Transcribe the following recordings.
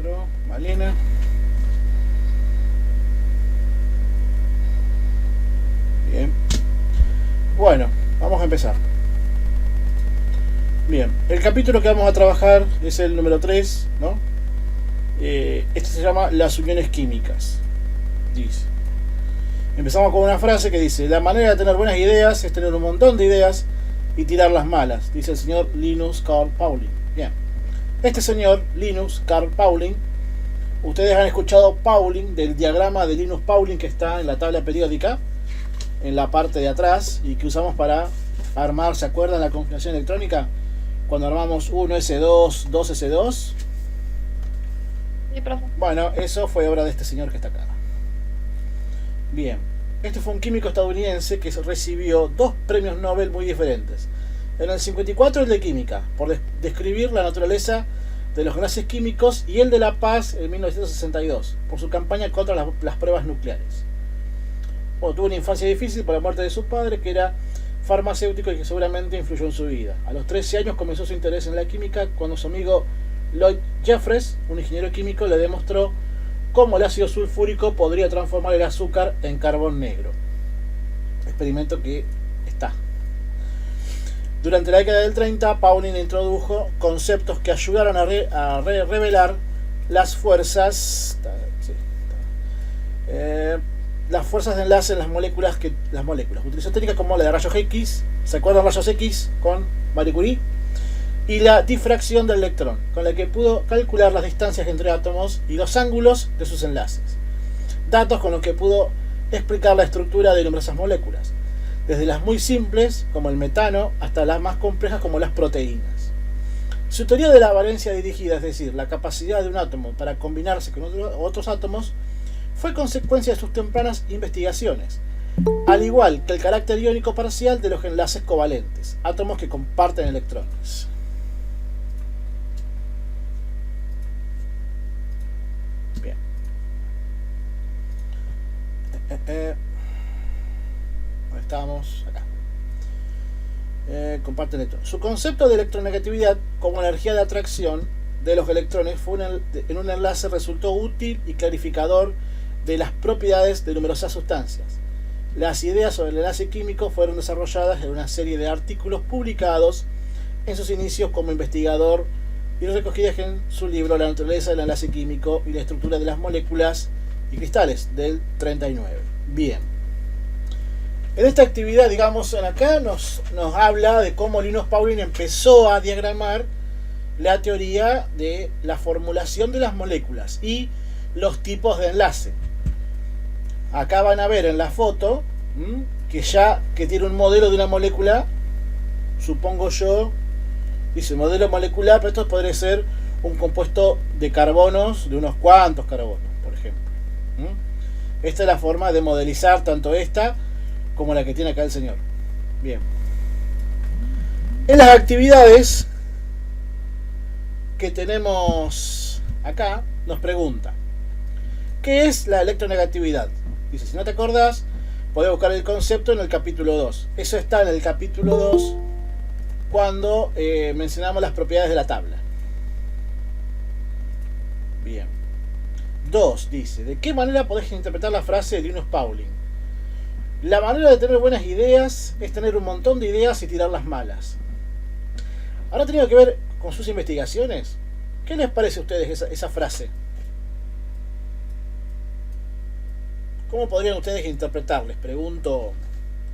Negro, Malena. Bien. Bueno, vamos a empezar. Bien, el capítulo que vamos a trabajar es el número 3, ¿no? Este se llama Las uniones químicas. Dice. Empezamos con una frase que dice: la manera de tener buenas ideas es tener un montón de ideas y tirar las malas, dice el señor Linus Carl Pauling. Bien. Este señor, Linus Carl Pauling, ustedes han escuchado Pauling, del diagrama de Linus Pauling que está en la tabla periódica, en la parte de atrás, y que usamos para armar, ¿se acuerdan la configuración electrónica? Cuando armamos 1S2, 2S2. Sí, profe. Bueno, eso fue obra de este señor que está acá. Bien, este fue un químico estadounidense que recibió 2 premios Nobel muy diferentes. En el 54 el de química, por describir la naturaleza de los gases químicos, y el de la paz en 1962, por su campaña contra las pruebas nucleares. Bueno, tuvo una infancia difícil por la muerte de su padre, que era farmacéutico y que seguramente influyó en su vida. A los 13 años comenzó su interés en la química cuando su amigo Lloyd Jeffreys, un ingeniero químico, le demostró cómo el ácido sulfúrico podría transformar el azúcar en carbón negro. Experimento que está. Durante la década del 30, Pauling introdujo conceptos que ayudaron a revelar las fuerzas las fuerzas de enlace en las moléculas. Utilizó técnicas como la de rayos X, ¿se acuerdan rayos X con Marie Curie? Y la difracción del electrón, con la que pudo calcular las distancias entre átomos y los ángulos de sus enlaces. Datos con los que pudo explicar la estructura de numerosas moléculas, desde las muy simples, como el metano, hasta las más complejas, como las proteínas. Su teoría de la valencia dirigida, es decir, la capacidad de un átomo para combinarse con otros átomos, fue consecuencia de sus tempranas investigaciones, al igual que el carácter iónico parcial de los enlaces covalentes, átomos que comparten electrones. Bien. Estamos acá. Comparten electrones. Su concepto de electronegatividad como energía de atracción de los electrones en un enlace resultó útil y clarificador de las propiedades de numerosas sustancias. Las ideas sobre el enlace químico fueron desarrolladas en una serie de artículos publicados en sus inicios como investigador y recogidas en su libro La naturaleza del enlace químico y la estructura de las moléculas y cristales del 39. Bien. En esta actividad, digamos, acá nos habla de cómo Linus Pauling empezó a diagramar la teoría de la formulación de las moléculas y los tipos de enlace. Acá van a ver en la foto que tiene un modelo de una molécula, supongo yo, dice modelo molecular, pero esto podría ser un compuesto de carbonos, de unos cuantos carbonos, por ejemplo. Esta es la forma de modelizar tanto esta como la que tiene acá el señor. Bien. En las actividades que tenemos acá, nos pregunta: ¿qué es la electronegatividad? Dice, si no te acordás, podés buscar el concepto en el capítulo 2. Eso está en el capítulo 2 cuando mencionamos las propiedades de la tabla. Bien. 2 dice: ¿de qué manera podés interpretar la frase de Linus Pauling? La manera de tener buenas ideas es tener un montón de ideas y tirar las malas. ¿Habrá tenido que ver con sus investigaciones? ¿Qué les parece a ustedes esa frase? ¿Cómo podrían ustedes interpretar? Les pregunto,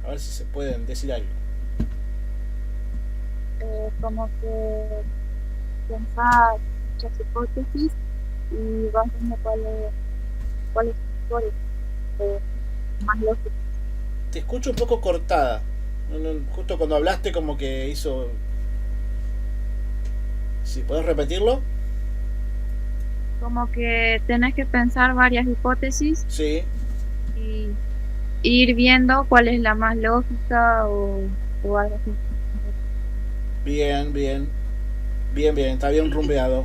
a ver si se pueden decir algo. Como que pensar muchas hipótesis y vas viendo cuáles son más lógicas. Te escucho un poco cortada. Justo cuando hablaste como que hizo... ¿Sí? ¿Podés repetirlo? Como que tenés que pensar varias hipótesis Sí. y ir viendo cuál es la más lógica o algo así. Bien, bien. Bien, bien. Está bien rumbeado.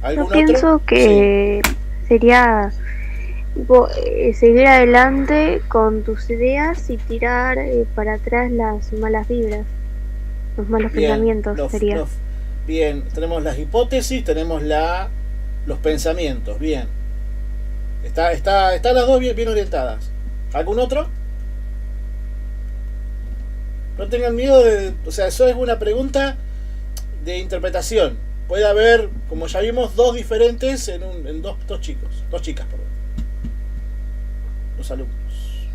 ¿Algún Yo pienso otro? que sería seguir adelante con tus ideas y tirar para atrás las malas vibras, los malos Bien. pensamientos sería. Bien, tenemos las hipótesis, tenemos la los pensamientos, bien. Están las dos bien orientadas. ¿Algún otro? No tengan miedo de... O sea, eso es una pregunta de interpretación. Puede haber, como ya vimos, dos diferentes en dos chicos. Dos chicas, perdón. Los alumnos.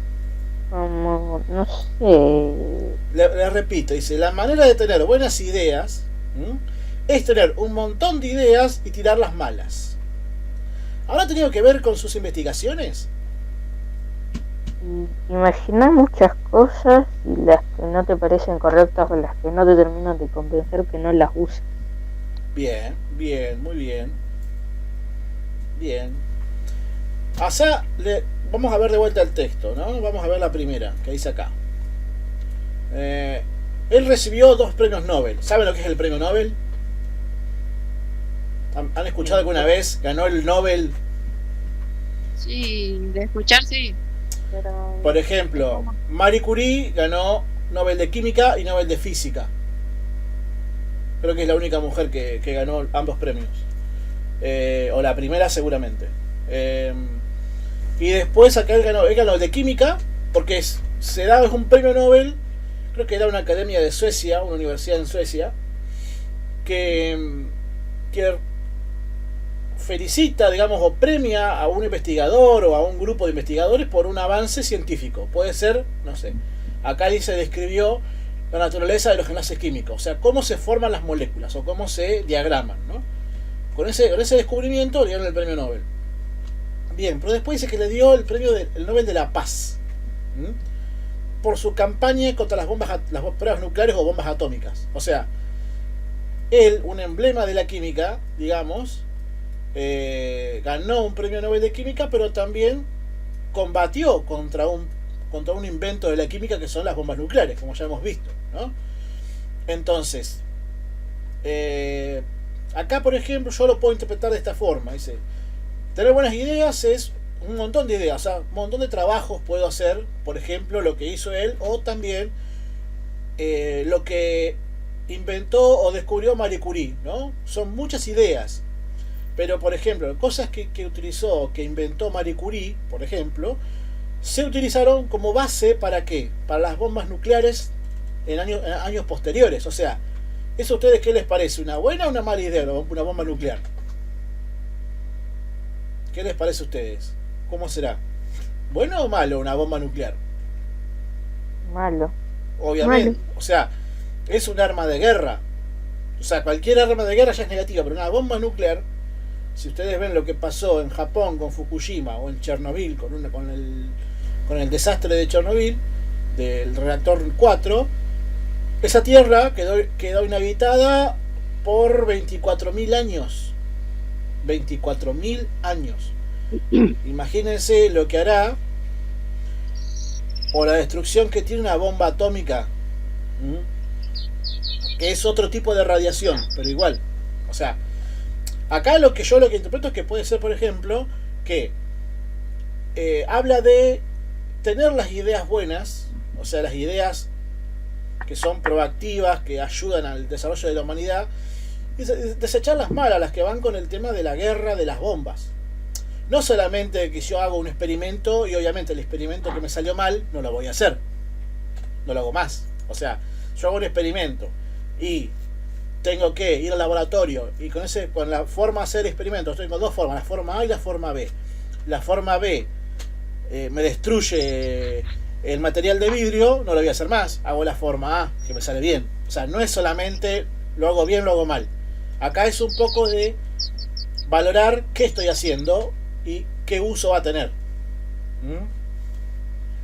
Como, no sé. Le repito, dice, la manera de tener buenas ideas es tener un montón de ideas y tirar las malas. ¿Habrá tenido que ver con sus investigaciones? Imaginar muchas cosas y las que no te parecen correctas o las que no te terminan de convencer que no las uses. Bien, muy bien. Bien. Allá vamos a ver de vuelta el texto, ¿no? Vamos a ver la primera, que dice acá. Él recibió 2 premios Nobel. ¿Saben lo que es el premio Nobel? ¿Han escuchado alguna vez? ¿Ganó el Nobel? Sí, de escuchar, sí. Pero Por ejemplo, Marie Curie ganó Nobel de Química y Nobel de Física. Creo que es la única mujer que ganó ambos premios. O la primera seguramente. Y después acá él ganó el de Química, porque es un premio Nobel, creo que era una academia de Suecia, una universidad en Suecia, que felicita, digamos, o premia a un investigador o a un grupo de investigadores por un avance científico. Puede ser, no sé, acá dice, describió la naturaleza de los enlaces químicos, o sea, cómo se forman las moléculas o cómo se diagraman, ¿no? Con ese descubrimiento le dieron el premio Nobel. Bien, pero después dice que le dio el premio el Nobel de la Paz por su campaña contra las pruebas nucleares o bombas atómicas. O sea, él, un emblema de la química, digamos, ganó un premio Nobel de Química, pero también combatió contra un invento de la química que son las bombas nucleares, como ya hemos visto, ¿no? Entonces, acá, por ejemplo, yo lo puedo interpretar de esta forma. Dice, tener buenas ideas es un montón de ideas, o sea, un montón de trabajos puedo hacer, por ejemplo, lo que hizo él, o también lo que inventó o descubrió Marie Curie, ¿no? Son muchas ideas, pero, por ejemplo, cosas que utilizó, que inventó Marie Curie, por ejemplo, se utilizaron como base ¿para qué? Para las bombas nucleares en años posteriores. O sea, ¿eso a ustedes qué les parece? ¿Una buena o una mala idea una bomba nuclear? ¿Qué les parece a ustedes? ¿Cómo será? ¿Bueno o malo una bomba nuclear? malo. Obviamente. O sea, es un arma de guerra. O sea, cualquier arma de guerra ya es negativa, pero una bomba nuclear, si ustedes ven lo que pasó en Japón con Fukushima o en Chernobyl con el desastre de Chernobyl, del reactor 4, esa tierra quedó inhabitada por 24.000 años. 24.000 años. Imagínense lo que hará, o la destrucción que tiene una bomba atómica, que es otro tipo de radiación, pero igual. O sea, acá lo que interpreto es que puede ser, por ejemplo, que habla de tener las ideas buenas, o sea, las ideas que son proactivas, que ayudan al desarrollo de la humanidad, y desechar las malas, las que van con el tema de la guerra, de las bombas. No solamente que yo hago un experimento y obviamente el experimento que me salió mal no lo voy a hacer, no lo hago más. O sea, yo hago un experimento y tengo que ir al laboratorio y con la forma de hacer experimentos tengo dos formas, la forma A y la forma B. La forma B me destruye el material de vidrio, no lo voy a hacer más, hago la forma A, que me sale bien. O sea, no es solamente lo hago bien, lo hago mal. Acá es un poco de valorar qué estoy haciendo y qué uso va a tener.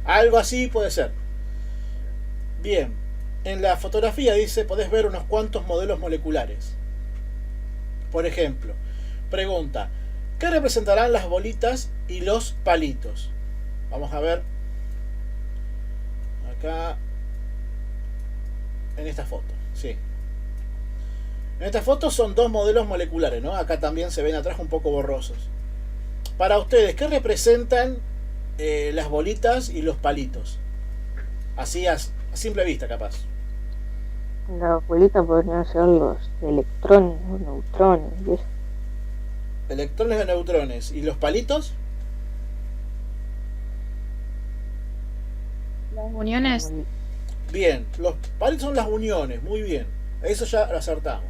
Algo así puede ser. Bien, en la fotografía dice, podés ver unos cuantos modelos moleculares. Por ejemplo, pregunta, ¿qué representarán las bolitas y los palitos? Vamos a ver acá en esta foto. Sí. En esta foto son dos modelos moleculares, ¿no? Acá también se ven atrás un poco borrosos. Para ustedes, ¿qué representan las bolitas y los palitos? Así a simple vista, capaz. Las bolitas podrían ser los electrones o neutrones y eso. electrones o neutrones. ¿Y los palitos? Las uniones. Bien, los palitos son las uniones, muy bien. Eso ya lo acertamos.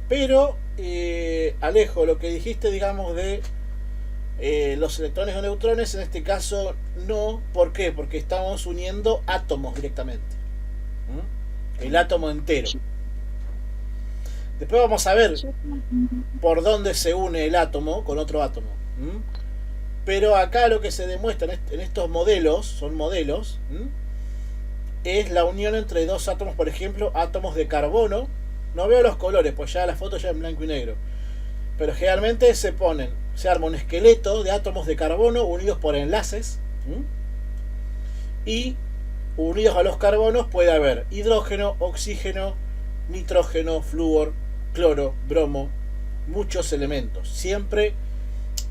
Pero, Alejo, lo que dijiste, digamos, de los electrones o neutrones, en este caso no. ¿Por qué? Porque estamos uniendo átomos directamente. ¿Mm? El átomo entero. Después vamos a ver por dónde se une el átomo con otro átomo. ¿Mm? Pero acá lo que se demuestra en estos modelos, son modelos, es la unión entre dos átomos, por ejemplo, átomos de carbono. No veo los colores, pues ya la foto ya en blanco y negro. Pero generalmente se arma un esqueleto de átomos de carbono unidos por enlaces. Y unidos a los carbonos puede haber hidrógeno, oxígeno, nitrógeno, flúor, cloro, bromo, muchos elementos. Siempre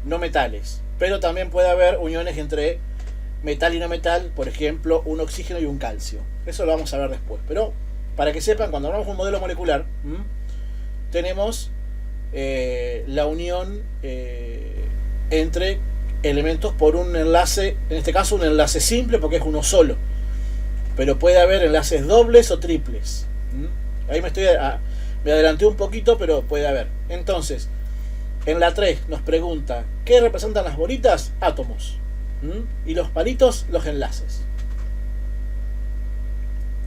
no metales. Pero también puede haber uniones entre metal y no metal, por ejemplo, un oxígeno y un calcio. Eso lo vamos a ver después. Pero para que sepan, cuando hablamos de un modelo molecular, tenemos la unión entre elementos por un enlace, en este caso un enlace simple porque es uno solo. Pero puede haber enlaces dobles o triples. Ahí me adelanté un poquito, pero puede haber. Entonces, en la 3 nos pregunta, ¿qué representan las bolitas? Átomos. Y los palitos, los enlaces.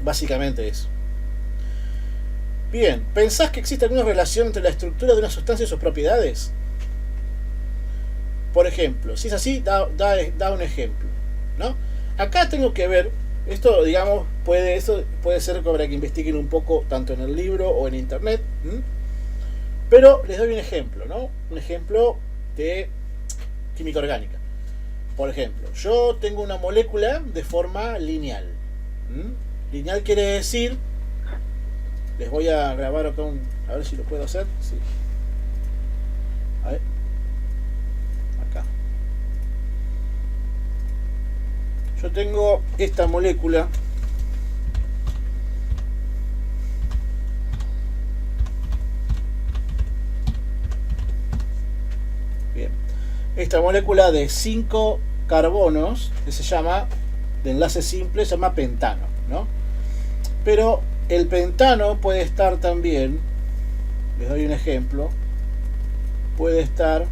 Básicamente eso. Bien, ¿pensás que existe alguna relación entre la estructura de una sustancia y sus propiedades? Por ejemplo, si es así, da un ejemplo, ¿no? Acá tengo que ver, esto digamos, puede ser para que investiguen un poco, tanto en el libro o en internet. Pero les doy un ejemplo, ¿no? Un ejemplo de química orgánica. Por ejemplo, yo tengo una molécula de forma lineal. Lineal quiere decir, les voy a grabar acá a ver si lo puedo hacer. Sí. A ver. Acá. Yo tengo esta molécula. Bien. Esta molécula de 5 carbonos, que se llama, de enlace simple, se llama pentano, ¿no? Pero el pentano puede estar también, les doy un ejemplo, puede estar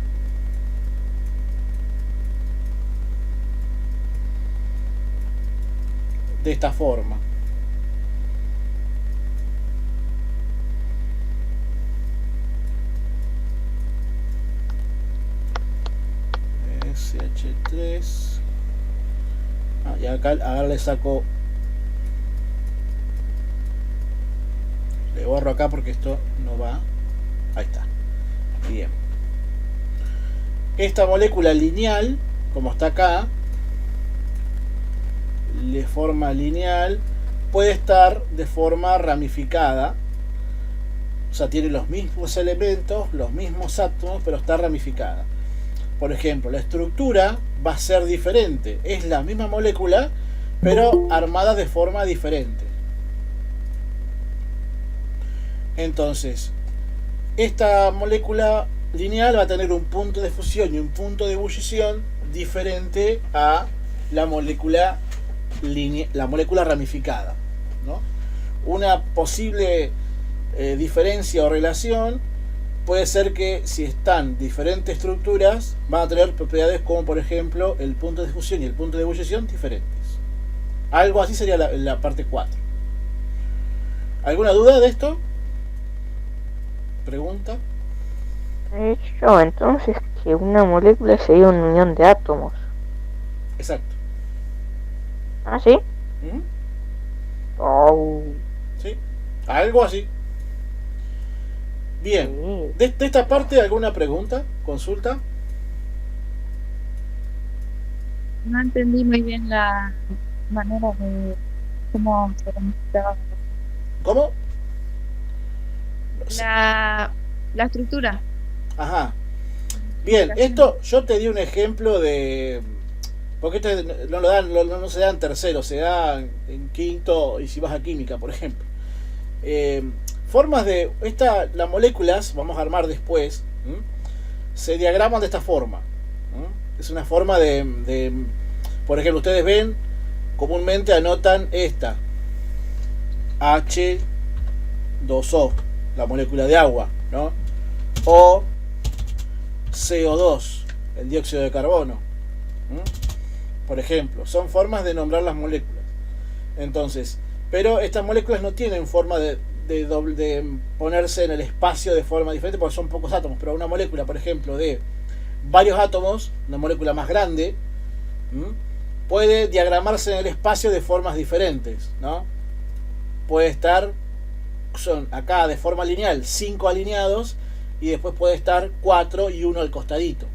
de esta forma. SH3. Y acá ahora le saco, le borro acá porque esto no va. Ahí está. Bien. Esta molécula lineal, como está acá, de forma lineal, puede estar de forma ramificada. O sea, tiene los mismos elementos, los mismos átomos, pero está ramificada. Por ejemplo, la estructura va a ser diferente. Es la misma molécula, pero armada de forma diferente. Entonces, esta molécula lineal va a tener un punto de fusión y un punto de ebullición diferente a la molécula ramificada, ¿no? Una posible diferencia o relación puede ser que si están diferentes estructuras van a tener propiedades como, por ejemplo, el punto de fusión y el punto de ebullición diferentes. Algo así sería la parte 4. ¿Alguna duda de esto? ¿Pregunta? De hecho, entonces que una molécula sería una unión de átomos. Exacto. ¿Ah, sí? Oh. Sí, algo así. Bien, de esta parte, ¿alguna pregunta? ¿Consulta? No entendí muy bien la manera de cómo se conectaba. ¿Cómo? La estructura. Ajá. Bien, esto yo te di un ejemplo de... Porque esto no se da en tercero, se da en quinto y si vas a química, por ejemplo. Formas de... las moléculas, vamos a armar después, se diagraman de esta forma, ¿no? Es una forma por ejemplo, ustedes ven, comúnmente anotan esta H2O, la molécula de agua, ¿no? O CO2, el dióxido de carbono, por ejemplo. Son formas de nombrar las moléculas. Entonces, pero estas moléculas no tienen forma de ponerse en el espacio de forma diferente porque son pocos átomos. Pero una molécula, por ejemplo, de varios átomos, una molécula más grande, puede diagramarse en el espacio de formas diferentes, ¿no? Puede estar, son acá de forma lineal 5 alineados, y después puede estar 4 y 1 al costadito.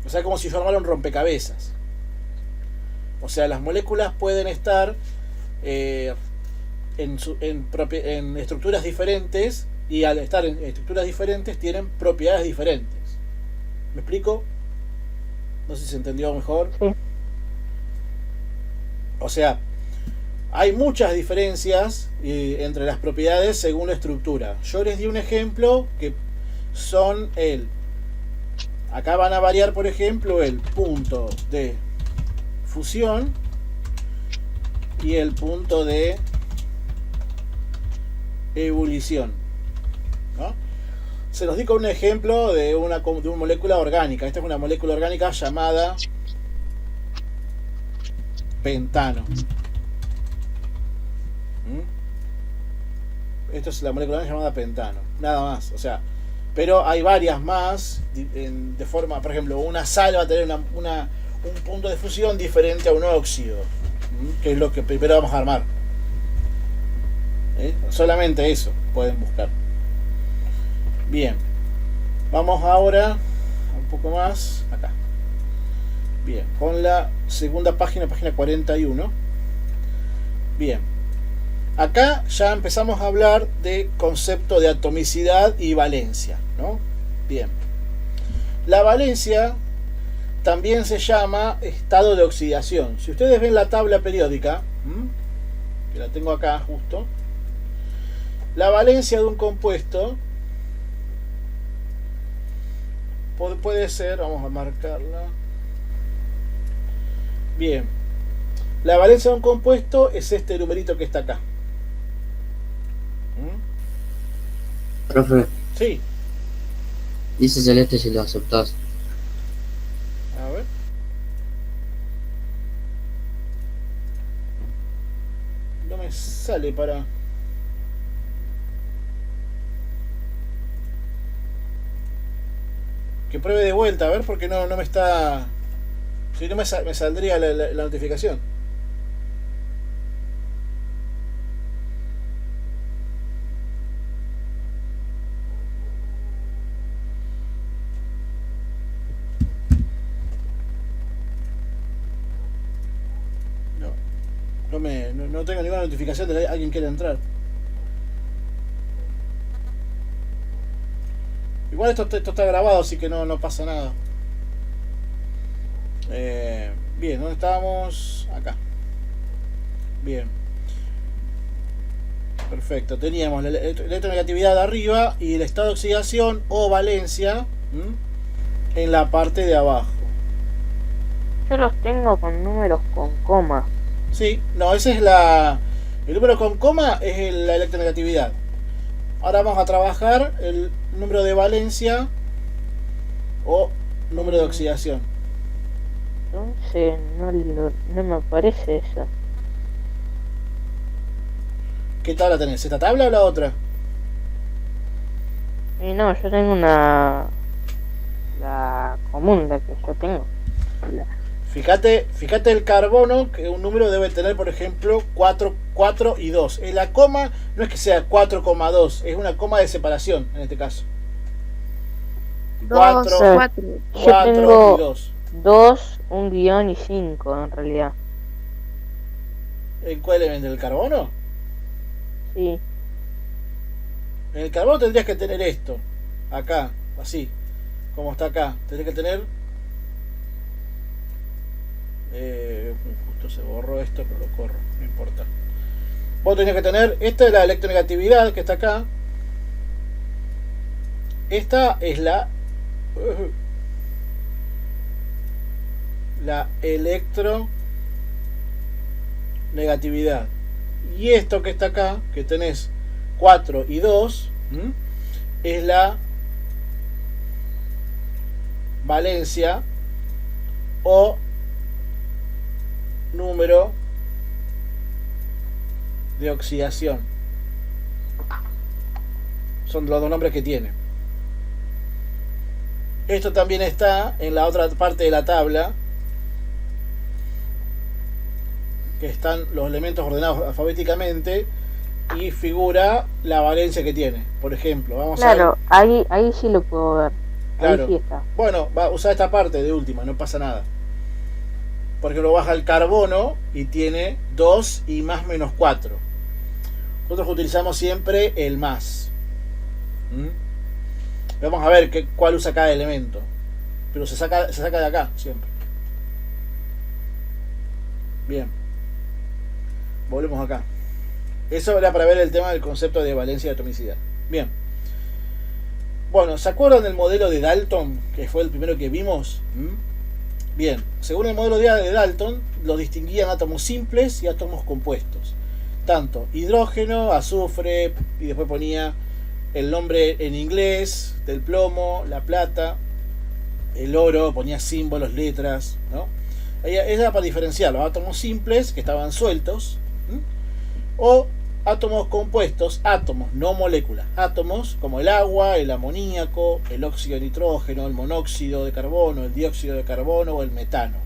O sea, como si formara un rompecabezas. O sea, las moléculas pueden estar en estructuras diferentes, y al estar en estructuras diferentes tienen propiedades diferentes. ¿Me explico? No sé si se entendió mejor. Sí. O sea, hay muchas diferencias entre las propiedades según la estructura. Yo les di un ejemplo que son acá van a variar, por ejemplo, el punto de fusión y el punto de ebullición, ¿no? Se los di con un ejemplo de una molécula orgánica. Esta es una molécula orgánica llamada pentano. Esto es la molécula llamada pentano, nada más. O sea, pero hay varias más de forma, por ejemplo, una sal va a tener un punto de fusión diferente a un óxido, que es lo que primero vamos a armar. Solamente eso pueden buscar. Bien, vamos ahora un poco más acá. Bien, con la segunda página 41. Bien, acá ya empezamos a hablar de concepto de atomicidad y valencia, ¿no? Bien, la valencia también se llama estado de oxidación. Si ustedes ven la tabla periódica, que la tengo acá justo, la valencia de un compuesto puede ser, vamos a marcarla. Bien, la valencia de un compuesto es este numerito que está acá. Profe, Sí, dice celeste si lo aceptás. a ver. No me sale para... Que pruebe de vuelta, a ver, porque no me está... Si no me saldría la notificación. No tengo ninguna notificación de que alguien quiere entrar. Igual esto está grabado, así que no pasa nada. Bien, ¿dónde estábamos? Acá. Bien. Perfecto. Teníamos la electronegatividad de arriba y el estado de oxidación o valencia en la parte de abajo. Yo los tengo con números con coma. Sí, no, ese es el número con coma es la electronegatividad. Ahora vamos a trabajar el número de valencia o número de oxidación. Entonces no me aparece eso. ¿Qué tabla tenés? ¿Esta tabla o la otra? Y no, yo tengo la común, la que yo tengo. Fíjate el carbono, que un número debe tener, por ejemplo, 4 y 2. La coma no es que sea 4,2, es una coma de separación en este caso. 4 Yo tengo y 2. 2, un guión y 5 en realidad. ¿En cuál elemento? ¿En el carbono? Sí. En el carbono tendrías que tener esto, acá, así, como está acá. Tendrías que tener... justo se borró esto, pero lo corro, no importa. Vos tenés que tener, esta es la electronegatividad que está acá. Esta es la la electronegatividad. Y esto que está acá, que tenés 4 y 2, es la valencia o número de oxidación. Son los dos nombres que tiene. Esto también está en la otra parte de la tabla, que están los elementos ordenados alfabéticamente y figura la valencia que tiene. Por ejemplo, vamos a ver. Ahí sí lo puedo ver. Claro. Ahí sí está. Bueno, va a usar esta parte de última, no pasa nada. Porque lo baja el carbono y tiene 2 y más menos 4. Nosotros utilizamos siempre el más. Vamos a ver cuál usa cada elemento. Pero se saca de acá siempre. Bien. Volvemos acá. Eso era para ver el tema del concepto de valencia y atomicidad. Bien. Bueno, ¿se acuerdan del modelo de Dalton? Que fue el primero que vimos. Bien, según el modelo de Dalton, lo distinguían átomos simples y átomos compuestos. Tanto hidrógeno, azufre, y después ponía el nombre en inglés del plomo, la plata, el oro, ponía símbolos, letras, ¿no? Era para diferenciar los átomos simples, que estaban sueltos, o átomos compuestos, átomos, no moléculas, átomos como el agua, el amoníaco, el óxido de nitrógeno, el monóxido de carbono, el dióxido de carbono o el metano.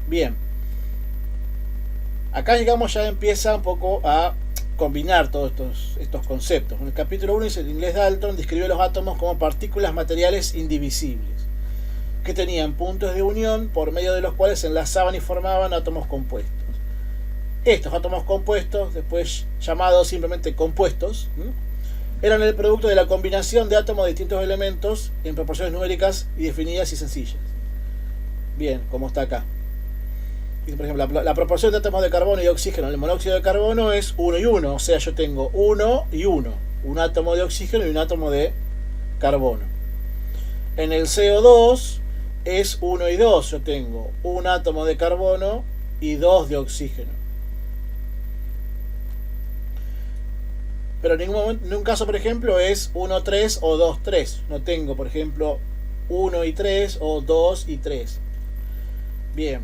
Bien, acá llegamos, ya empieza un poco a combinar todos estos conceptos. En el capítulo 1 dice, el inglés Dalton describió los átomos como partículas materiales indivisibles, que tenían puntos de unión por medio de los cuales se enlazaban y formaban átomos compuestos. Estos átomos compuestos, después llamados simplemente compuestos, eran el producto de la combinación de átomos de distintos elementos en proporciones numéricas y definidas y sencillas. Bien, como está acá. Por ejemplo, la proporción de átomos de carbono y de oxígeno en el monóxido de carbono es 1 y 1. O sea, yo tengo 1 y 1. Un átomo de oxígeno y un átomo de carbono. En el CO2 es 1 y 2. Yo tengo un átomo de carbono y 2 de oxígeno. Pero en ningún caso, por ejemplo, es 1, 3 o 2, 3. No tengo, por ejemplo, 1 y 3 o 2 y 3. Bien.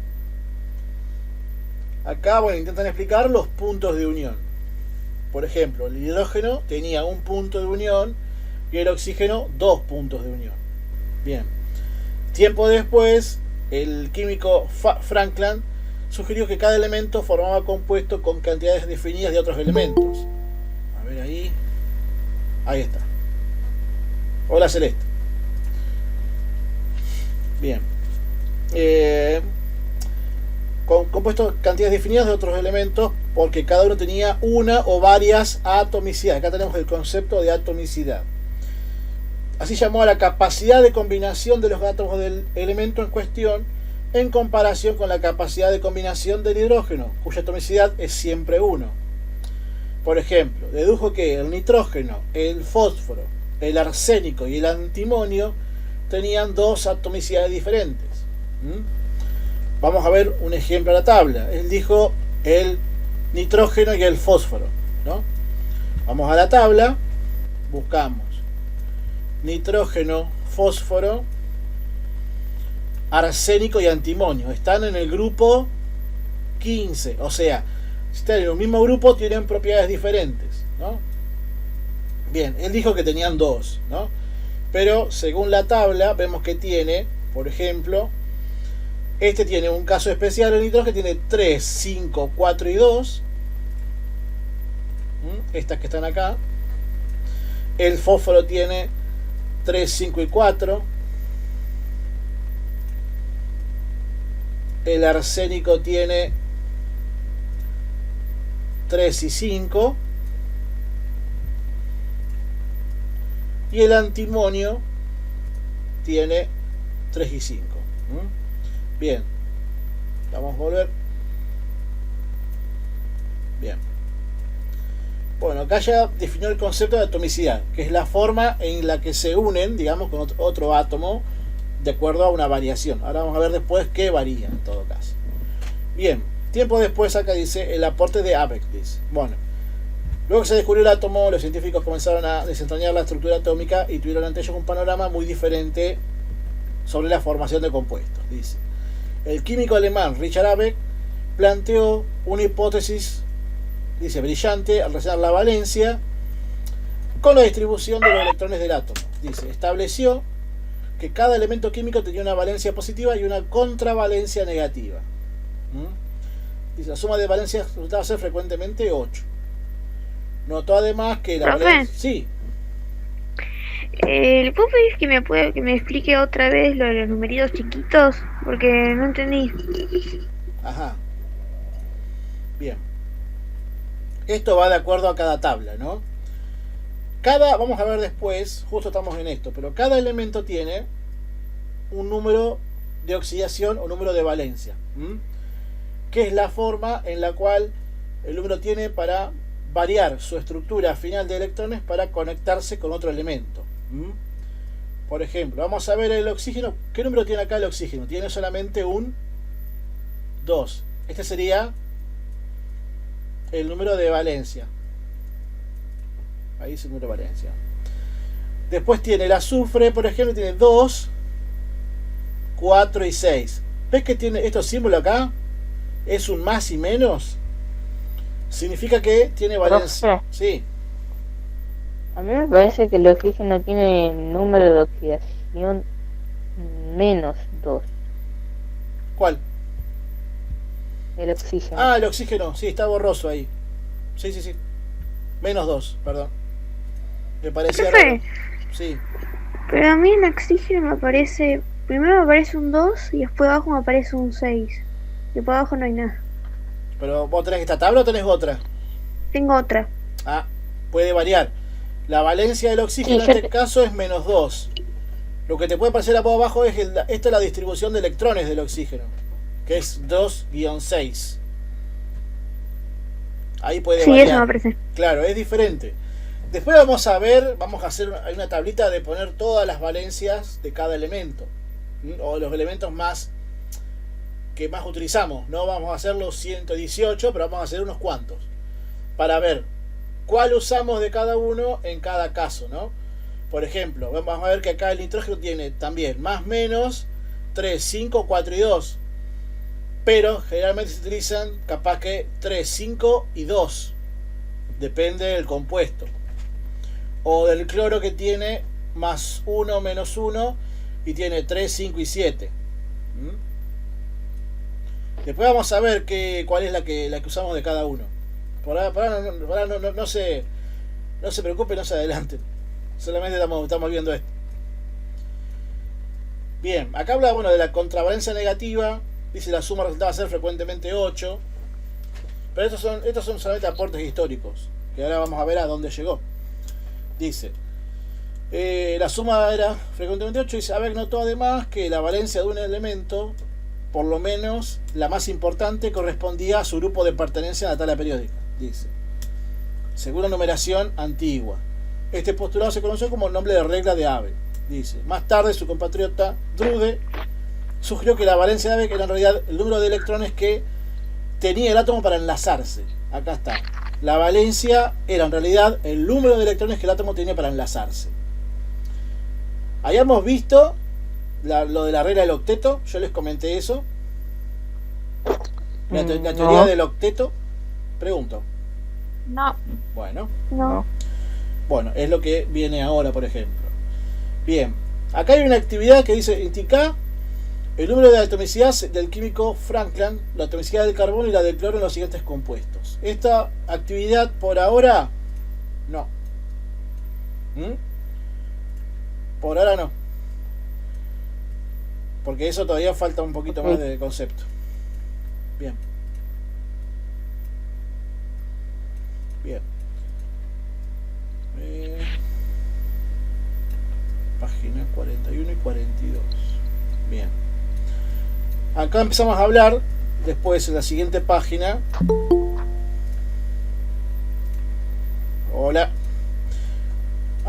Acá, bueno, intentan explicar los puntos de unión. Por ejemplo, el hidrógeno tenía un punto de unión y el oxígeno 2 puntos de unión. Bien. Tiempo después, el químico Franklin sugirió que cada elemento formaba compuesto con cantidades definidas de otros elementos. A ver ahí. Ahí está. Hola Celeste. Bien. Compuestos cantidades definidas de otros elementos porque cada uno tenía una o varias atomicidades. Acá tenemos el concepto de atomicidad. Así llamó a la capacidad de combinación de los átomos del elemento en cuestión en comparación con la capacidad de combinación del hidrógeno, cuya atomicidad es siempre 1. Por ejemplo, dedujo que el nitrógeno, el fósforo, el arsénico y el antimonio tenían 2 atomicidades diferentes. Vamos a ver un ejemplo a la tabla. Él dijo el nitrógeno y el fósforo, ¿no? Vamos a la tabla, buscamos nitrógeno, fósforo, arsénico y antimonio. Están en el grupo 15, o sea, si están en el mismo grupo tienen propiedades diferentes, ¿no? Bien, él dijo que tenían 2, ¿no? Pero según la tabla vemos que tiene, por ejemplo, este tiene un caso especial, el nitrógeno tiene 3, 5, 4 y 2. Estas que están acá. El fósforo tiene 3, 5 y 4. El arsénico tiene 3 y 5. Y el antimonio tiene 3 y 5. Bien, vamos a volver. Bien. Bueno, acá ya definió el concepto de atomicidad, que es la forma en la que se unen, digamos, con otro átomo de acuerdo a una variación. Ahora vamos a ver después qué varía en todo caso. Bien, tiempo después acá dice el aporte de Abegg. Dice. Bueno, luego que se descubrió el átomo, los científicos comenzaron a desentrañar la estructura atómica y tuvieron ante ellos un panorama muy diferente sobre la formación de compuestos. Dice. El químico alemán Richard Abegg planteó una hipótesis, dice, brillante al relacionar la valencia con la distribución de los electrones del átomo. Dice, estableció que cada elemento químico tenía una valencia positiva y una contravalencia negativa. Dice, la suma de valencias resultaba ser frecuentemente 8. Notó además que la ¿Profe? valencia... Sí, ¿Le puedo pedir que me explique otra vez lo de los numeritos chiquitos? Porque no entendí. ajá. Bien. Esto va de acuerdo a cada tabla, ¿no? Vamos a ver después, justo estamos en esto, pero cada elemento tiene un número de oxidación o número de valencia, que es la forma en la cual el número tiene para variar su estructura final de electrones para conectarse con otro elemento. Por ejemplo, vamos a ver el oxígeno. ¿Qué número tiene acá el oxígeno? Tiene solamente un 2. Este sería el número de valencia. Ahí es el número de valencia. Después tiene el azufre, por ejemplo, tiene 2, 4 y 6. ¿Ves que tiene estos símbolos acá? Es un más y menos. Significa que tiene valencia. Profe, Sí. a mí me parece que el oxígeno tiene número de oxidación menos 2. ¿Cuál? El oxígeno. Ah, el oxígeno. Sí, está borroso ahí. Sí, sí, sí. Menos 2, perdón. Me parecía Profe, raro. Sí. pero a mí en oxígeno me aparece... Primero me aparece un 2 y después abajo me aparece un 6. Y por abajo no hay nada. Pero ¿vos tenés esta tabla o tenés otra? Tengo otra. Ah, puede variar. La valencia del oxígeno Sí, en este caso es menos 2. Lo que te puede parecer abajo es esta es la distribución de electrones del oxígeno, que es 2-6. Ahí puede Sí, variar. eso me aparece. Claro, es diferente. Después vamos a ver, vamos a hacer una tablita de poner todas las valencias de cada elemento, o los elementos que más utilizamos. No vamos a hacer los 118, pero vamos a hacer unos cuantos para ver cuál usamos de cada uno en cada caso, ¿no? Por ejemplo, vamos a ver que acá el nitrógeno tiene también más menos 3, 5, 4 y 2, pero generalmente se utilizan capaz que 3, 5 y 2, depende del compuesto. O del cloro, que tiene más 1, menos 1 y tiene 3, 5 y 7. Después vamos a ver cuál es la que usamos de cada uno. Por ahora no se preocupen, no se adelanten. Solamente estamos viendo esto. Bien, acá habla de la contravalencia negativa. Dice la suma resultaba ser frecuentemente 8. Pero estos son solamente aportes históricos, que ahora vamos a ver a dónde llegó. Dice, la suma era frecuentemente 8. Dice, Abegg notó además que la valencia de un elemento, por lo menos la más importante, correspondía a su grupo de pertenencia a la tabla periódica. Dice, según la numeración antigua. Este postulado se conoció como el nombre de regla de Abegg. Dice, más tarde su compatriota Drude sugirió que la valencia de Abegg era en realidad el número de electrones que tenía el átomo para enlazarse. Acá está. La valencia era en realidad el número de electrones que el átomo tenía para enlazarse. Habíamos visto lo de la regla del octeto. Yo les comenté eso. La teoría del octeto. Pregunto. No. Bueno. No. Bueno, es lo que viene ahora, por ejemplo. Bien. Acá hay una actividad que dice indica el número de atomicidad del químico Franklin, la atomicidad del carbono y la del cloro en los siguientes compuestos. Esta actividad por ahora no. Por ahora no. Porque eso todavía falta un poquito más de concepto. Bien. Bien. Página 41 y 42. Bien. Acá empezamos a hablar, después en la siguiente página,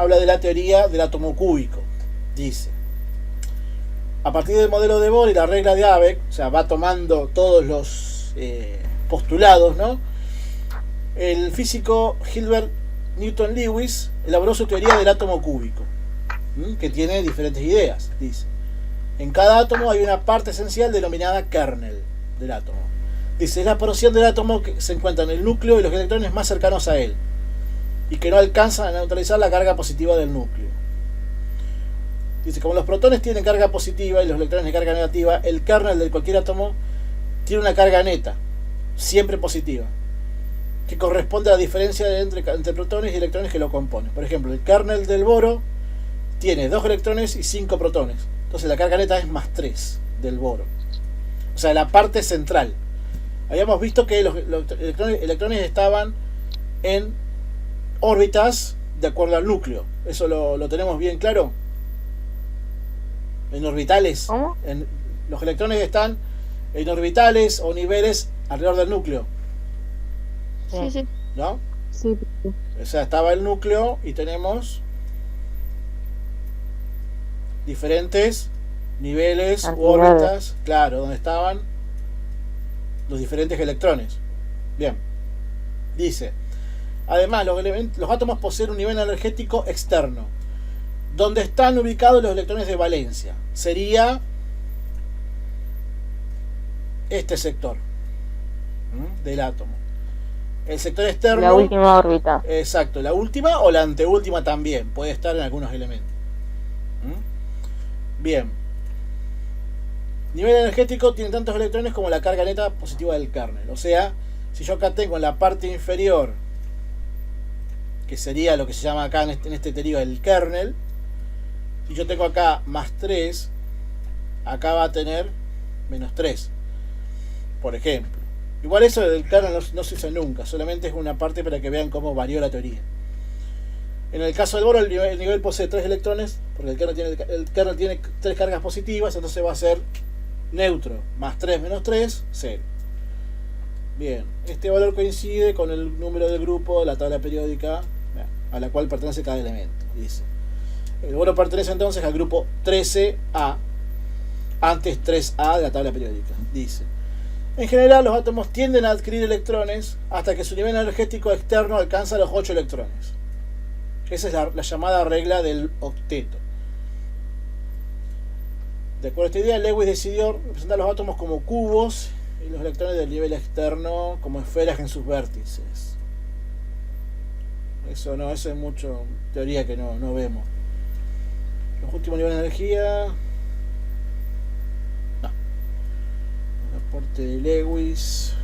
habla de la teoría del átomo cúbico. Dice: a partir del modelo de Bohr y la regla de Abbe, o sea, va tomando todos los postulados, ¿no? El físico Gilbert Newton Lewis elaboró su teoría del átomo cúbico, que tiene diferentes ideas. Dice: en cada átomo hay una parte esencial denominada kernel del átomo. Dice: es la porción del átomo que se encuentra en el núcleo y los electrones más cercanos a él, y que no alcanzan a neutralizar la carga positiva del núcleo. Dice: como los protones tienen carga positiva y los electrones de carga negativa, el kernel de cualquier átomo tiene una carga neta, siempre positiva, que corresponde a la diferencia entre protones y electrones que lo componen. Por ejemplo, el kernel del boro tiene 2 electrones y 5 protones. Entonces la carga neta es más 3 del boro. O sea, la parte central. Habíamos visto que los electrones estaban en órbitas de acuerdo al núcleo. ¿Eso lo tenemos bien claro? En orbitales. ¿Cómo? Los electrones están en orbitales o niveles alrededor del núcleo, Sí, sí. ¿no? Sí. O sea, estaba el núcleo y tenemos diferentes niveles u órbitas, claro, donde estaban los diferentes electrones. Bien. Dice: además, los átomos poseen un nivel energético externo, donde están ubicados los electrones de valencia. Sería este sector del átomo. El sector externo. La última órbita. Exacto, la última o la anteúltima también. Puede estar en algunos elementos. Bien. Nivel energético tiene tantos electrones como la carga neta positiva del kernel. O sea, si yo acá tengo en la parte inferior, que sería lo que se llama acá en este teoría el kernel, si yo tengo acá más 3, acá va a tener menos 3, por ejemplo. Igual eso del kernel no se usa nunca, solamente es una parte para que vean cómo varió la teoría. En el caso del boro, el nivel posee 3 electrones, porque el kernel tiene 3 cargas positivas, entonces va a ser neutro. Más 3 menos 3, 0. Bien, este valor coincide con el número del grupo de la tabla periódica a la cual pertenece cada elemento. Dice: el boro pertenece entonces al grupo 13A, antes 3A de la tabla periódica. Dice: en general, los átomos tienden a adquirir electrones hasta que su nivel energético externo alcanza los 8 electrones. Esa es la llamada regla del octeto. De acuerdo a esta idea, Lewis decidió representar los átomos como cubos y los electrones del nivel externo como esferas en sus vértices. Eso es mucho teoría que no vemos. Los últimos niveles de energía. No. El aporte de Lewis.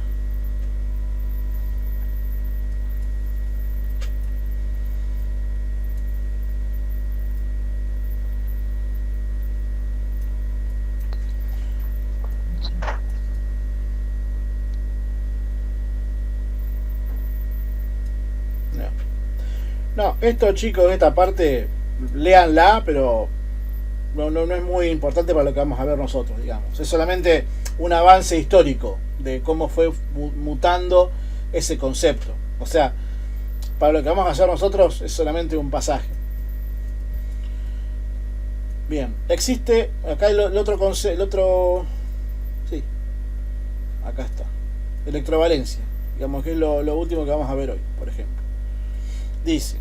No, esto, chicos, esta parte léanla, pero no es muy importante para lo que vamos a ver nosotros, digamos. Es solamente un avance histórico de cómo fue mutando ese concepto. O sea, para lo que vamos a hacer nosotros es solamente un pasaje. Bien, existe acá el otro concepto, sí, acá está, electrovalencia, digamos que es lo último que vamos a ver hoy, por ejemplo. Dice: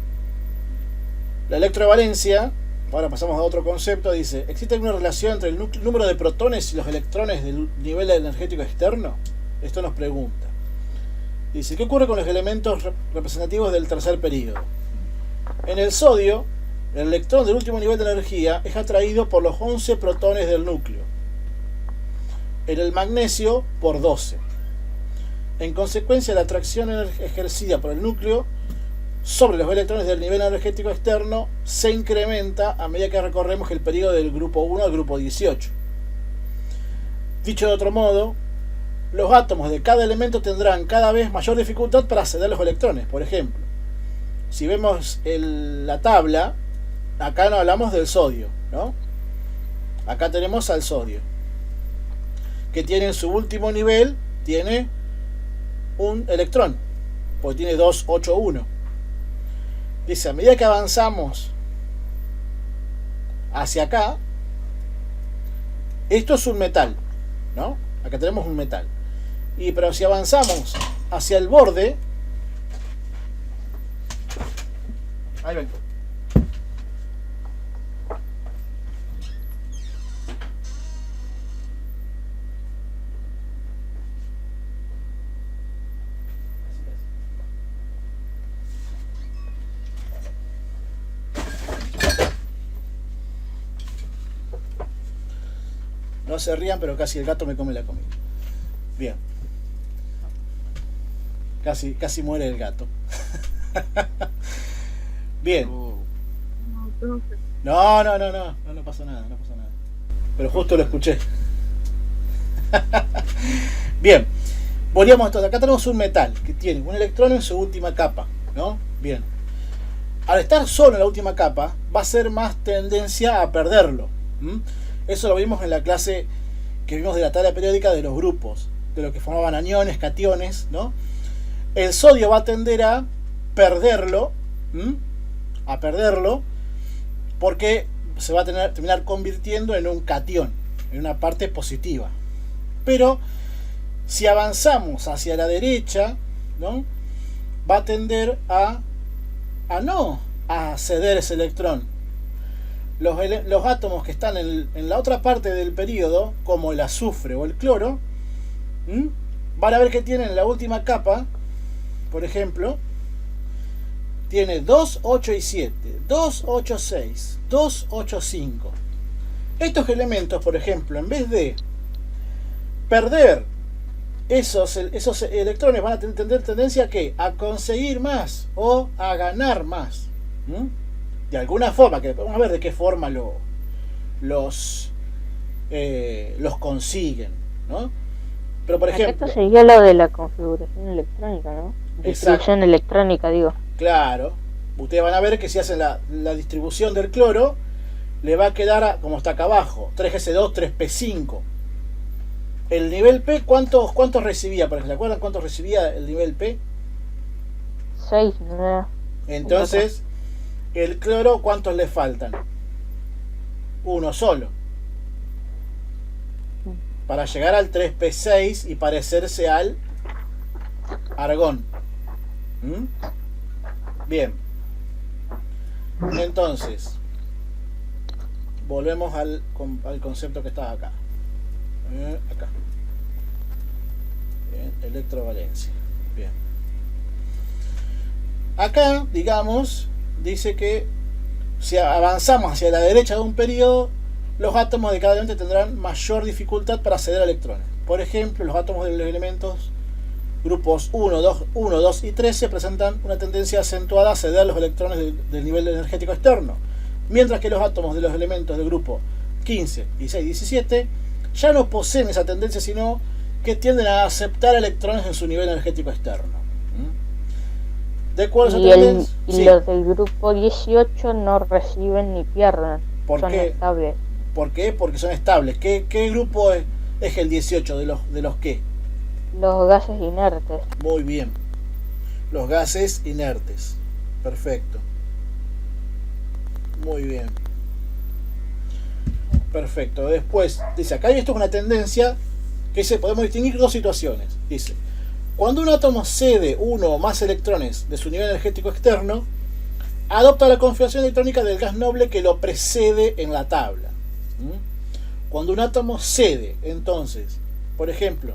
la electrovalencia, ahora pasamos a otro concepto, dice: ¿existe alguna relación entre el número de protones y los electrones del nivel energético externo? Esto nos pregunta. Dice: ¿qué ocurre con los elementos representativos del tercer período? En el sodio, el electrón del último nivel de energía es atraído por los 11 protones del núcleo. En el magnesio, por 12. En consecuencia, la atracción ejercida por el núcleo sobre los electrones del nivel energético externo se incrementa a medida que recorremos el periodo del grupo 1 al grupo 18. Dicho de otro modo, los átomos de cada elemento tendrán cada vez mayor dificultad para acceder a los electrones. Por ejemplo, si vemos la tabla, acá no hablamos del sodio, ¿no? Acá tenemos al sodio, que tiene en su último nivel, tiene un electrón, porque tiene 2, 8, 1. Dice: a medida que avanzamos hacia acá, esto es un metal, ¿no? Acá tenemos un metal. Pero si avanzamos hacia el borde, ahí ven. No se rían, pero casi el gato me come la comida. Bien. Casi muere el gato. Bien. No, profe. No pasó nada, Pero justo lo escuché. Bien. Volvíamos entonces. Acá tenemos un metal que tiene un electrón en su última capa, ¿no? Bien. Al estar solo en la última capa, va a ser más tendencia a perderlo. Eso lo vimos en la clase que vimos de la tabla periódica de los grupos, de lo que formaban aniones, cationes, ¿no? El sodio va a tender a perderlo, porque se va a terminar convirtiendo en un catión, en una parte positiva. Pero si avanzamos hacia la derecha, ¿no? Va a tender a no ceder ese electrón. Los átomos que están en la otra parte del período, como el azufre o el cloro, van a ver que tienen la última capa, por ejemplo, tiene 2, 8 y 7, 2, 8, 6, 2, 8, 5. Estos elementos, por ejemplo, en vez de perder esos electrones, van a tener tendencia a ¿qué? A conseguir más o a ganar más. De alguna forma, que vamos a ver de qué forma los consiguen, ¿no? Pero por ejemplo, esto sería lo de la configuración electrónica, ¿no? Distribución electrónica, digo. Claro, ustedes van a ver que si hacen la distribución del cloro, le va a quedar como está acá abajo, 3S2, 3P5. El nivel P, ¿cuántos recibía? ¿Se acuerdan cuántos recibía el nivel P? 6, ¿no? Entonces, el cloro, ¿cuántos le faltan? Uno solo. Para llegar al 3P6 y parecerse al argón. Bien. Entonces, volvemos al concepto que estaba acá. Acá. Bien, electrovalencia. Bien. Acá, digamos, dice que si avanzamos hacia la derecha de un periodo, los átomos de cada elemento tendrán mayor dificultad para ceder electrones. Por ejemplo, los átomos de los elementos grupos 1, 2 y 13 presentan una tendencia acentuada a ceder los electrones del nivel energético externo, mientras que los átomos de los elementos del grupo 15, 16 y 17 ya no poseen esa tendencia, sino que tienden a aceptar electrones en su nivel energético externo. ¿De acuerdo a esa tendencia? Y los del grupo 18 no reciben ni pierden. ¿Por son qué? Estables. ¿Por qué? Porque son estables. ¿Qué grupo es el 18? ¿De los qué? Los gases inertes. Muy bien. Los gases inertes. Perfecto. Muy bien. Perfecto. Después, dice, acá esto es una tendencia que podemos distinguir dos situaciones. Dice, cuando un átomo cede uno o más electrones de su nivel energético externo, adopta la configuración electrónica del gas noble que lo precede en la tabla. Cuando un átomo cede, entonces, por ejemplo,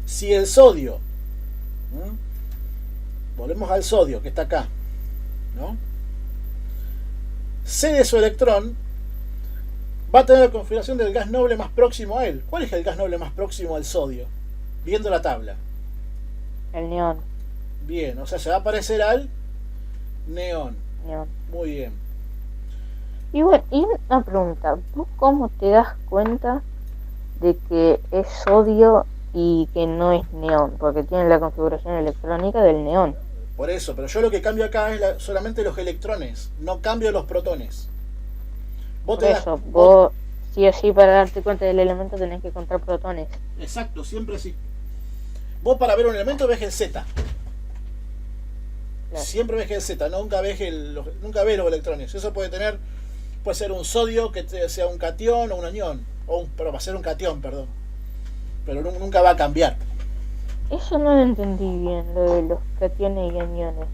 si el sodio, volvemos al sodio que está acá, ¿no? Cede su electrón, va a tener la configuración del gas noble más próximo a él. ¿Cuál es el gas noble más próximo al sodio? Viendo la tabla. El neón. Bien, o sea, se va a parecer al neón. Neón. Muy bien. Y bueno, y una pregunta, ¿tú cómo te das cuenta de que es sodio y que no es neón? Porque tiene la configuración electrónica del neón. Por eso, pero yo lo que cambio acá es solamente los electrones, no cambio los protones. Por eso, vos sí o sí para darte cuenta del elemento tenés que contar protones. Exacto, siempre así. Vos para ver un elemento ves el Z. Claro. Siempre ves el Z, nunca ves nunca ves los electrones. Eso puede ser un sodio que sea un catión o un anión. Pero va a ser un catión, perdón. Pero nunca va a cambiar. Eso no lo entendí bien, lo de los cationes y aniones.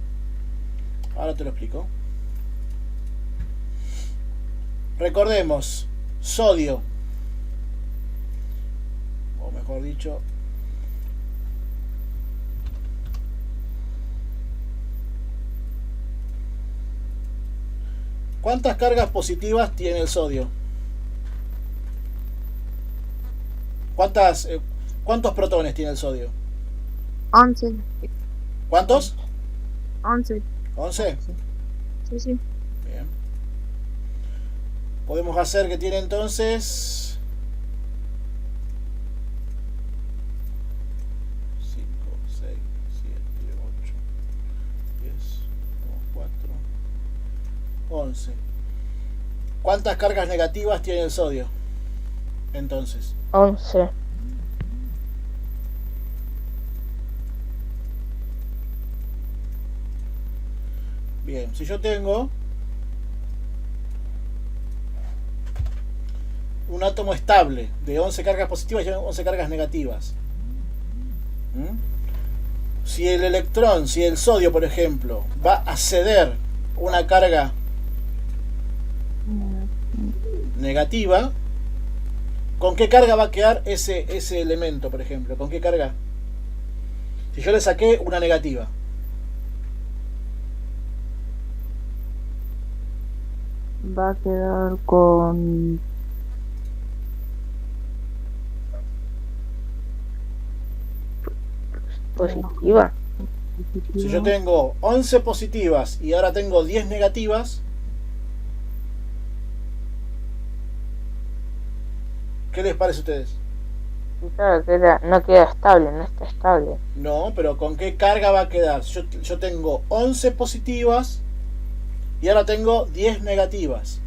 Ahora te lo explico. Recordemos, sodio, o mejor dicho, ¿cuántas cargas positivas tiene el sodio? ¿Cuántos protones tiene el sodio? 11. ¿Cuántos? 11. ¿11? Sí, sí. Bien. Podemos hacer que tiene entonces 5, 6, 7, 8, 10, 4, 11. ¿Cuántas cargas negativas tiene el sodio? Entonces, 11. bien, si yo tengo un átomo estable de 11 cargas positivas y 11 cargas negativas, si el sodio, por ejemplo, va a ceder una carga negativa, ¿con qué carga va a quedar ese elemento, por ejemplo? ¿Con qué carga? Si yo le saqué una negativa, Va a quedar con Positiva. si yo tengo 11 positivas y ahora tengo 10 negativas, ¿qué les parece a ustedes? Sí, claro, no queda estable, no está estable. No, pero ¿con qué carga va a quedar? Yo tengo 11 positivas y ahora tengo 10 negativas.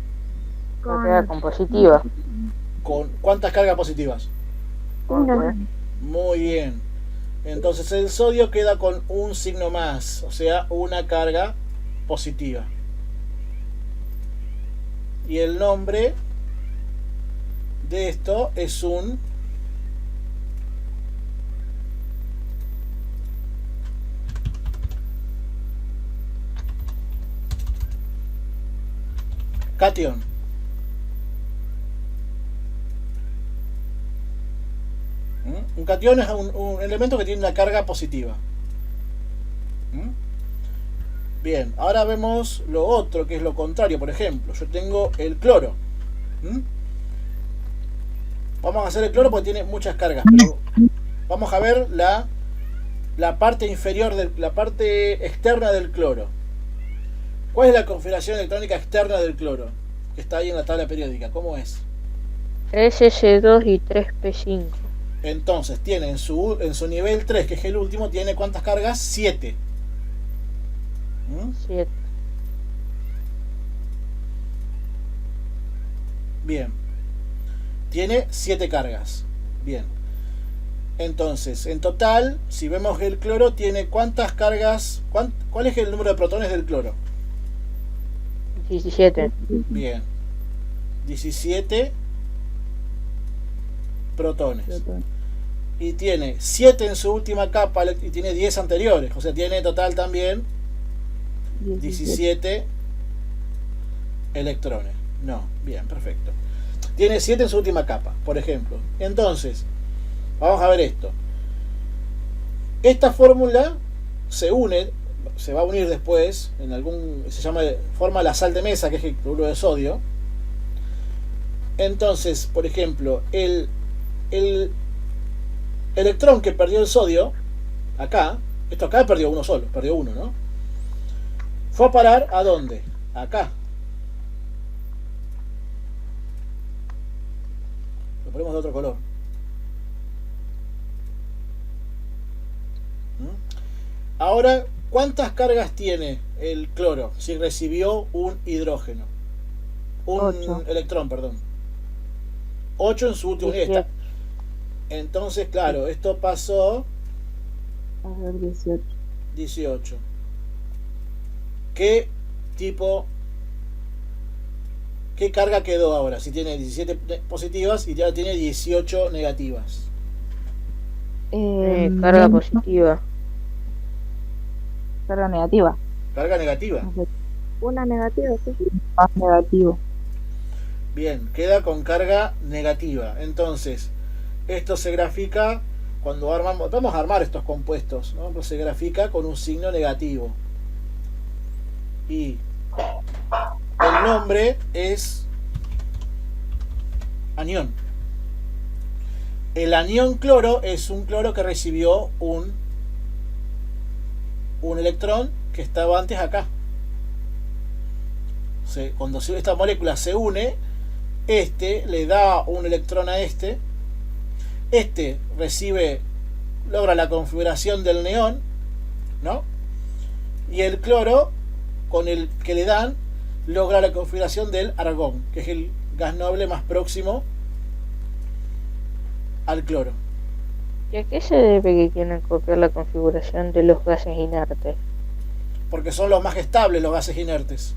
No queda con positiva. ¿Con cuántas cargas positivas? una. Muy bien. Entonces el sodio queda con un signo más, o sea, una carga positiva. Y el nombre de esto es un catión. Un catión es un elemento que tiene una carga positiva. Bien, ahora vemos lo otro, que es lo contrario. Por ejemplo, yo tengo el cloro. Vamos a hacer el cloro porque tiene muchas cargas, pero vamos a ver la parte inferior, la parte externa del cloro. ¿Cuál es la configuración electrónica externa del cloro? Que está ahí en la tabla periódica. ¿Cómo es? 3S2 y 3P5. Entonces tiene en su nivel 3, que es el último, tiene ¿cuántas cargas? 7. 7. Bien. Tiene 7 cargas. Bien. Entonces, en total, si vemos que el cloro tiene ¿cuántas cargas? ¿Cuál es el número de protones del cloro? 17. Bien. 17 protones. Y tiene 7 en su última capa y tiene 10 anteriores. O sea, tiene en total también 17 electrones. No, bien, perfecto. Tiene 7 en su última capa, por ejemplo. Entonces, vamos a ver esto. Esta fórmula se va a unir después forma la sal de mesa, que es el cloruro de sodio. Entonces, por ejemplo, el electrón que perdió el sodio, acá perdió uno solo, perdió uno, ¿no? Fue a parar ¿a dónde? Acá. Lo ponemos de otro color. Ahora, ¿cuántas cargas tiene el cloro si recibió un hidrógeno? Un 8. electrón, perdón. 8 en su última unidad. Entonces, claro, esto pasó A ver, 18. 18. ¿qué tipo, qué carga quedó ahora? Si tiene 17 positivas y ya tiene 18 negativas. Carga positiva. Carga negativa. Carga negativa. Una negativa, sí. Más negativo. Bien, queda con carga negativa. Entonces, esto se grafica cuando armamos, vamos a armar estos compuestos, ¿no? Pues se grafica con un signo negativo. Y el nombre es anión. El anión cloro es un cloro que recibió un electrón que estaba antes acá. Cuando esta molécula se une, este le da un electrón a este logra la configuración del neón, ¿no? Y el cloro, con el que le dan, logra la configuración del argón, que es el gas noble más próximo al cloro. ¿Y a qué se debe que quieran copiar la configuración de los gases inertes? Porque son los más estables los gases inertes.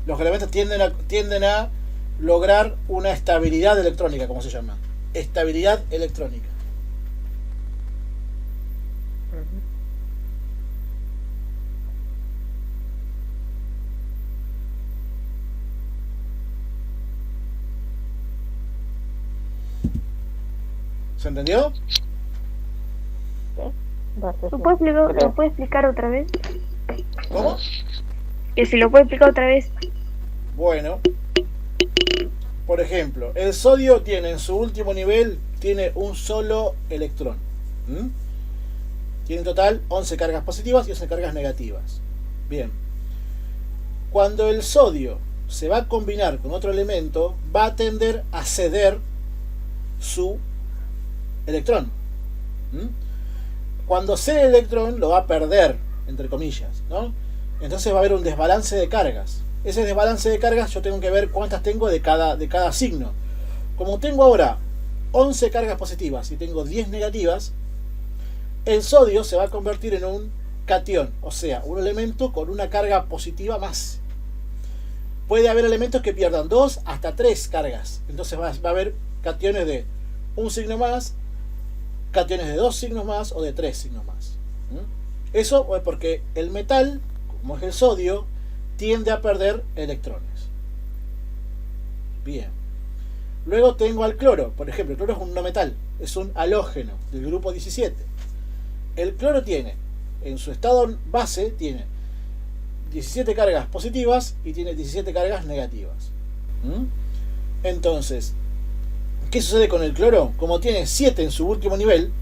Los elementos tienden a lograr una estabilidad electrónica, como se llama. Estabilidad electrónica. ¿Se entendió? ¿Lo puede explicar otra vez? ¿Cómo? Que si lo puede explicar otra vez. Bueno, por ejemplo, el sodio tiene en su último nivel tiene un solo electrón. Tiene en total 11 cargas positivas y 11 cargas negativas. Bien. Cuando el sodio se va a combinar con otro elemento, va a tender a ceder su electrón. Cuando cede el electrón, lo va a perder, entre comillas, ¿no? Entonces va a haber un desbalance de cargas. Ese desbalance de cargas yo tengo que ver cuántas tengo de cada signo. Como tengo ahora 11 cargas positivas y tengo 10 negativas, el sodio se va a convertir en un catión, o sea, un elemento con una carga positiva más. Puede haber elementos que pierdan 2 hasta 3 cargas. Entonces va a haber cationes de un signo más, cationes de 2 signos más o de 3 signos más. Eso es porque el metal, como es el sodio, tiende a perder electrones. Bien. Luego tengo al cloro. Por ejemplo, el cloro es un no metal, es un halógeno del grupo 17. El cloro tiene, en su estado base, tiene 17 cargas positivas y tiene 17 cargas negativas. Entonces, ¿qué sucede con el cloro? Como tiene 7 en su último nivel,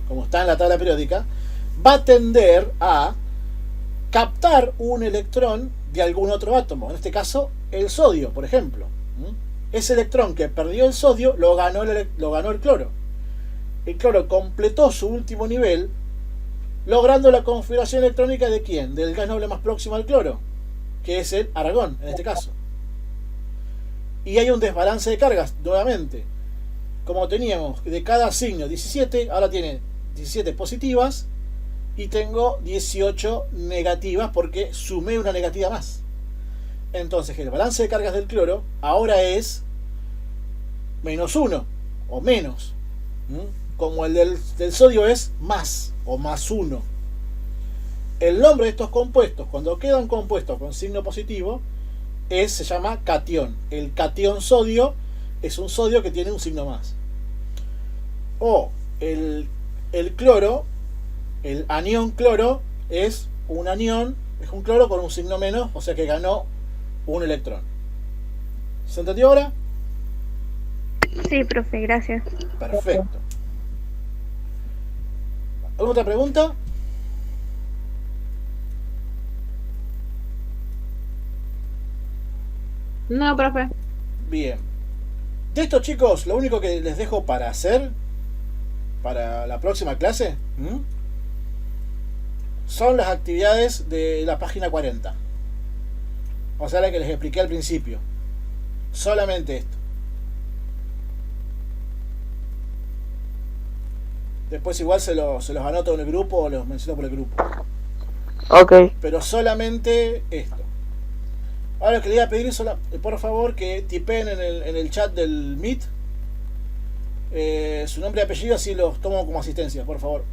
como está en la tabla periódica, va a tender a captar un electrón de algún otro átomo. En este caso, el sodio, por ejemplo. Ese electrón que perdió el sodio lo ganó el cloro. El cloro completó su último nivel, logrando la configuración electrónica de ¿quién? Del gas noble más próximo al cloro, que es el argón, en este caso. Y hay un desbalance de cargas, nuevamente. Como teníamos de cada signo 17, ahora tiene 17 positivas y tengo 18 negativas porque sumé una negativa más. Entonces el balance de cargas del cloro ahora es -1 o menos. Como el del sodio es más o +1. El nombre de estos compuestos, cuando quedan compuestos con signo positivo, se llama catión. El catión sodio es un sodio que tiene un signo más. O el cloro, el anión cloro, es un anión, es un cloro con un signo menos, o sea que ganó un electrón. ¿Se entendió ahora? Sí, profe, gracias. Perfecto. ¿Alguna otra pregunta? No, profe. Bien. De estos chicos, lo único que les dejo para hacer para la próxima clase son las actividades de la página 40. O sea, la que les expliqué al principio. Solamente esto. Después igual se los anoto en el grupo o los menciono por el grupo. Ok. pero solamente esto. Ahora que le voy a pedir por favor que tipeen en el chat del Meet su nombre y apellido, así los tomo como asistencia, por favor.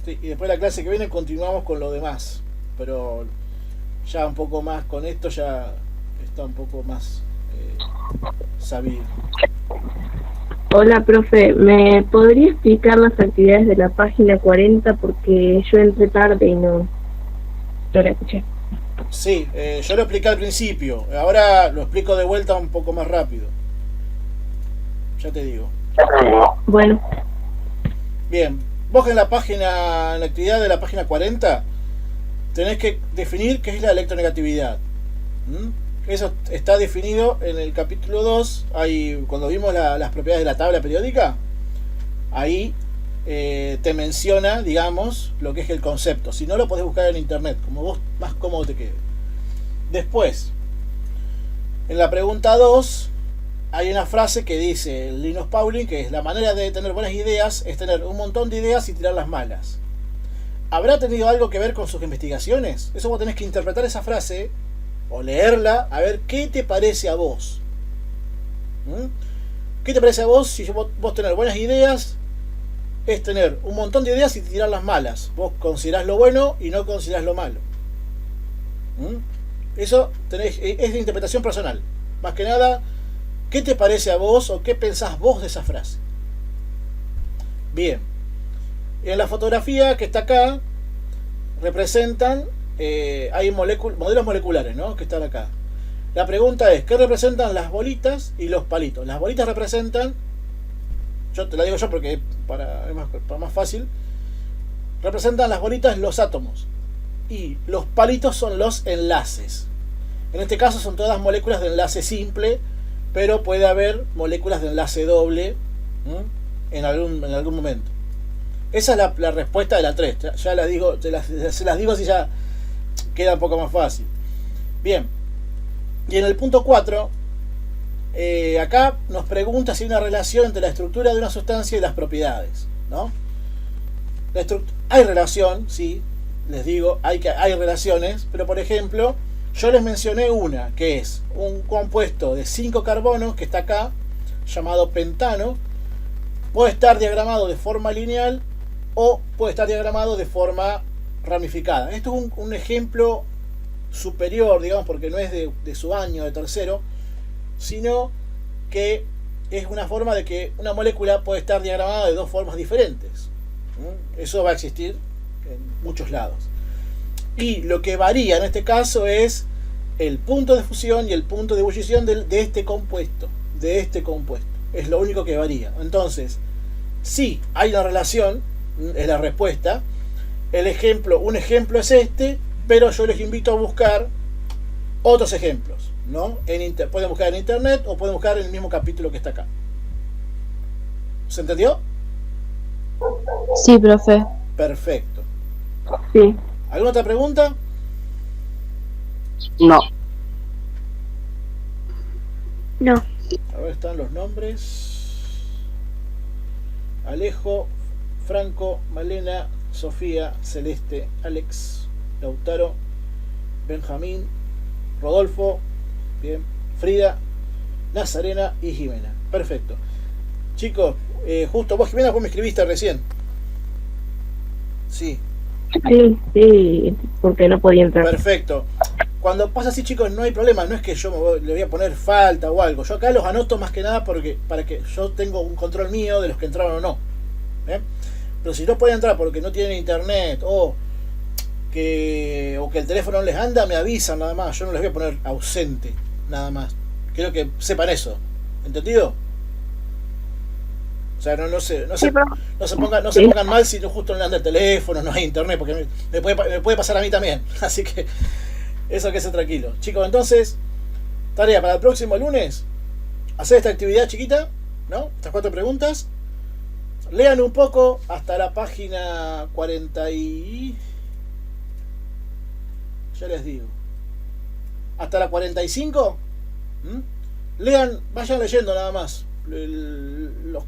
Sí, y después de la clase que viene continuamos con lo demás, pero ya un poco más con esto ya está un poco más sabido. Hola, profe, ¿me podría explicar las actividades de la página 40? Porque yo entré tarde y no la escuché. Sí, yo lo expliqué al principio, ahora lo explico de vuelta un poco más rápido. Ya te digo. Bueno. Bien, vos en la página, en la actividad de la página 40, tenés que definir qué es la electronegatividad. Eso está definido en el capítulo 2, ahí, cuando vimos las propiedades de la tabla periódica, ahí te menciona, digamos, lo que es el concepto. Si no, lo podés buscar en internet, como vos más cómodo te quede. Después, en la pregunta 2, hay una frase que dice Linus Pauling, que es: la manera de tener buenas ideas es tener un montón de ideas y tirar las malas. ¿Habrá tenido algo que ver con sus investigaciones? Eso vos tenés que interpretar esa frase o leerla, a ver qué te parece a vos. ¿Qué te parece a vos si vos tener buenas ideas es tener un montón de ideas y tirar las malas? Vos considerás lo bueno y no considerás lo malo. Eso es de interpretación personal. Más que nada, ¿qué te parece a vos o qué pensás vos de esa frase? Bien. En la fotografía que está acá representan, hay modelos moleculares, ¿no?, que están acá. La pregunta es, ¿qué representan las bolitas y los palitos? Las bolitas representan, yo te la digo yo porque para más fácil, representan las bolitas los átomos y los palitos son los enlaces. En este caso son todas moléculas de enlace simple, pero puede haber moléculas de enlace doble en algún momento. Esa es la respuesta de la 3. Ya la digo, se las digo así ya queda un poco más fácil. Bien. Y en el punto 4, acá nos pregunta si hay una relación entre la estructura de una sustancia y las propiedades, ¿no? Hay relación, sí, les digo, hay relaciones, pero por ejemplo, yo les mencioné una, que es un compuesto de 5 carbonos que está acá, llamado pentano. Puede estar diagramado de forma lineal o puede estar diagramado de forma ramificada. Esto es un ejemplo superior, digamos, porque no es de su año, de tercero, sino que es una forma de que una molécula puede estar diagramada de dos formas diferentes. Eso va a existir en muchos lados. Y lo que varía en este caso es el punto de fusión y el punto de ebullición de este compuesto. Es lo único que varía. Entonces, sí, hay una relación, es la respuesta. Un ejemplo es este, pero yo les invito a buscar otros ejemplos, ¿no? Pueden buscar en internet o pueden buscar en el mismo capítulo que está acá. ¿Se entendió? Sí, profe. Perfecto. Sí. ¿Alguna otra pregunta? No. No. A ver, están los nombres: Alejo, Franco, Malena, Sofía, Celeste, Alex, Lautaro, Benjamín, Rodolfo, bien, Frida, Nazarena y Jimena. Perfecto. Chicos, justo vos, Jimena, vos me escribiste recién. Sí. Sí, porque no podía entrar. Perfecto. Cuando pasa así, chicos, no hay problema. No es que yo le voy a poner falta o algo. Yo acá los anoto más que nada para que yo tengo un control mío de los que entraron o no. Pero si no pueden entrar porque no tienen internet o que el teléfono no les anda, me avisan nada más. Yo no les voy a poner ausente, nada más. Quiero que sepan eso. ¿Entendido? O sea, no se pongan mal si no justo no le anda el teléfono, no hay internet, porque me puede pasar a mí también. Así que eso, que se tranquilo. Chicos, entonces, tarea para el próximo lunes: hacer esta actividad chiquita, ¿no? Estas 4 preguntas. Lean un poco hasta la página 40 y... ya les digo. Hasta la 45. Lean, vayan leyendo nada más.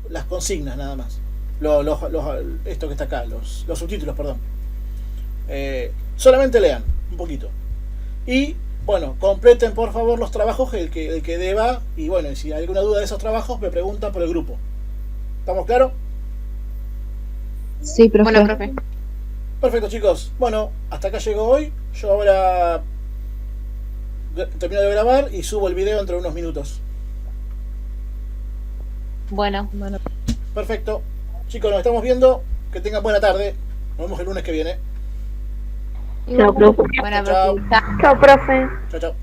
Las consignas nada más. Esto que está acá, los subtítulos, perdón. Solamente lean un poquito. Y bueno, completen por favor los trabajos el que deba. Y bueno, y si hay alguna duda de esos trabajos, me preguntan por el grupo. ¿Estamos claros? Sí, profe. Bueno, profe. Perfecto, chicos. Bueno, hasta acá llegó hoy. Yo ahora termino de grabar y subo el video entre unos minutos. Bueno. Perfecto. Chicos, nos estamos viendo. Que tengan buena tarde. Nos vemos el lunes que viene. Chao, profe. Buena, Chao. profe. Chao, profe. Chao, chao.